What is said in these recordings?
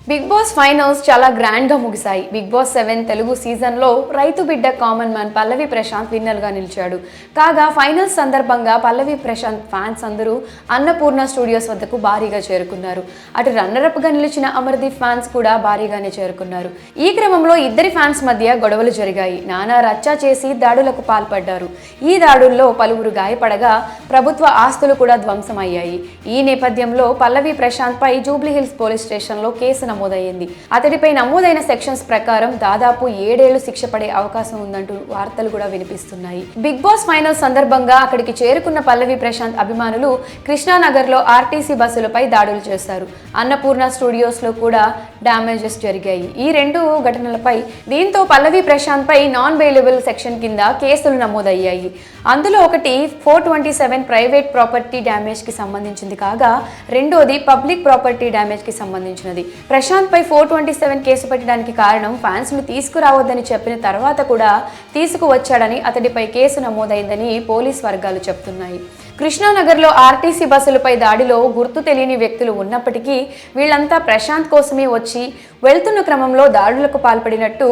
Big boss finals చాలా grand గా ముగిశాయి. బిగ్ బాస్ 7 తెలుగు సీజన్ లో రైతు బిడ్డ కామన్ మ్యాన్ పల్లవి ప్రశాంత్ విన్నర్ గా నిలిచాడు. కాగా ఫైనల్స్ సందర్భంగా పల్లవి ప్రశాంత్ ఫ్యాన్స్ అందరూ అన్నపూర్ణ స్టూడియోస్ వద్దకు భారీగా చేరుకున్నారు. అటు రన్నరప్ గా నిలిచిన అమర్దీప్ ఫ్యాన్స్ కూడా భారీగానే చేరుకున్నారు. ఈ క్రమంలో ఇద్దరి ఫ్యాన్స్ మధ్య గొడవలు జరిగాయి. నానా రచ్చా చేసి దాడులకు పాల్పడ్డారు. ఈ దాడుల్లో పలువురు గాయపడగా ప్రభుత్వ ఆస్తులు కూడా ధ్వంసమయ్యాయి. ఈ నేపథ్యంలో పల్లవి ప్రశాంత్ పై జూబ్లీహిల్స్ పోలీస్ స్టేషన్ లో కేసు నమోదయ్యింది. అతడిపై నమోదైన సెక్షన్స్ ప్రకారం దాదాపు 7 ఏళ్లు శిక్ష పడే అవకాశం ఉందంటూ వార్తలు కూడా వినిపిస్తున్నాయి. బిగ్ బాస్ ఫైనల్ సందర్భంగా అక్కడికి చేరుకున్న పల్లవి ప్రశాంత్ అభిమానులు కృష్ణానగర్ లో ఆర్టీసీ బస్సులపై దాడులు చేశారు. అన్నపూర్ణ స్టూడియోస్ లో కూడా డ్యామేజెస్ జరిగాయి. ఈ రెండు ఘటనలపై దీంతో పల్లవి ప్రశాంత్ పై నాన్ బెయిలబుల్ సెక్షన్ కింద కేసులు నమోదయ్యాయి. అందులో ఒకటి 427 ప్రైవేట్ ప్రాపర్టీ డ్యామేజ్ కి సంబంధించింది కాగా రెండోది పబ్లిక్ ప్రాపర్టీ డ్యామేజ్ కి సంబంధించినది. ప్రశాంత్ పై 427 కేసు పెట్టడానికి కారణం ఫ్యాన్స్ ను తీసుకురావద్దని చెప్పిన తర్వాత కూడా తీసుకువచ్చాడని అతడిపై కేసు నమోదైందని పోలీస్ వర్గాలు చెప్తున్నాయి. కృష్ణానగర్లో ఆర్టీసీ బస్సులపై దాడిలో గుర్తు తెలియని వ్యక్తులు ఉన్నప్పటికీ వీళ్లంతా ప్రశాంత్ కోసమే వచ్చి వెళ్తున్న క్రమంలో దాడులకు పాల్పడినట్టు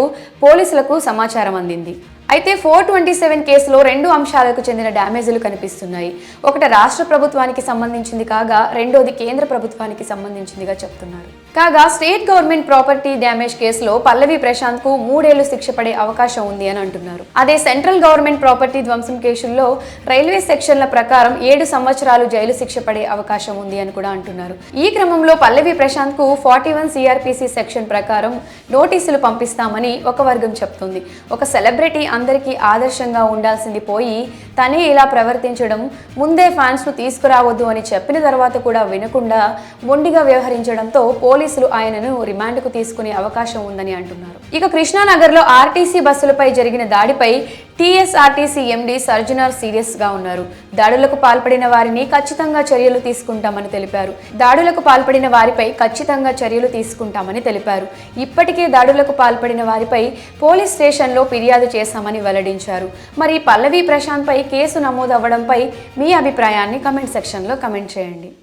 పోలీసులకు సమాచారం అందింది. అయితే 427 కేసులో 2 అంశాలకు చెందిన డ్యామేజీలు కనిపిస్తున్నాయి. ఒకటి రాష్ట్ర ప్రభుత్వానికి సంబంధించింది కాగా రెండోది కేంద్ర ప్రభుత్వానికి సంబంధించిందిగా చెప్తున్నారు. కాగా స్టేట్ గవర్నమెంట్ ప్రాపర్టీ డ్యామేజ్ కేసులో పల్లవి ప్రశాంత్ కు 3 ఏళ్లు శిక్ష పడే అవకాశం ఉంది అని అంటున్నారు. అదే సెంట్రల్ గవర్నమెంట్ ప్రాపర్టీ ధ్వంసం కేసుల్లో రైల్వే సెక్షన్ల ప్రకారం 7 సంవత్సరాలు జైలు శిక్ష పడే అవకాశం ఉంది అని కూడా అంటున్నారు. ఈ క్రమంలో పల్లవి ప్రశాంత్ కు 41 సిఆర్పిసి సెక్షన్ ప్రకారం నోటీసులు పంపిస్తామని ఒక వర్గం చెప్తుంది. ఒక సెలబ్రిటీ అందరికీ ఆదర్శంగా ఉండాల్సింది పోయి తనే ఇలా ప్రవర్తించడం, ముందే ఫ్యాన్స్ ను తీసుకురావద్దు అని చెప్పిన తర్వాత కూడా వినకుండా మొండిగా వ్యవహరించడంతో పోలీసులు ఆయనను రిమాండ్ కు తీసుకునే అవకాశం ఉందని అంటున్నారు. ఇక కృష్ణానగర్ లో ఆర్టీసీ బస్సులపై జరిగిన దాడిపై టీఎస్ఆర్టీసీ ఎండీ సర్జనర్ సీరియస్ గా ఉన్నారు. దాడులకు పాల్పడిన వారిని ఖచ్చితంగా చర్యలు తీసుకుంటామని తెలిపారు. ఇప్పటికే దాడులకు పాల్పడిన వారిపై పోలీస్ స్టేషన్లో ఫిర్యాదు చేశామని వెల్లడించారు. మరి పల్లవి ప్రశాంత్ పై కేసు నమోదు అవ్వడంపై మీ అభిప్రాయాన్ని కమెంట్ సెక్షన్లో కమెంట్ చేయండి.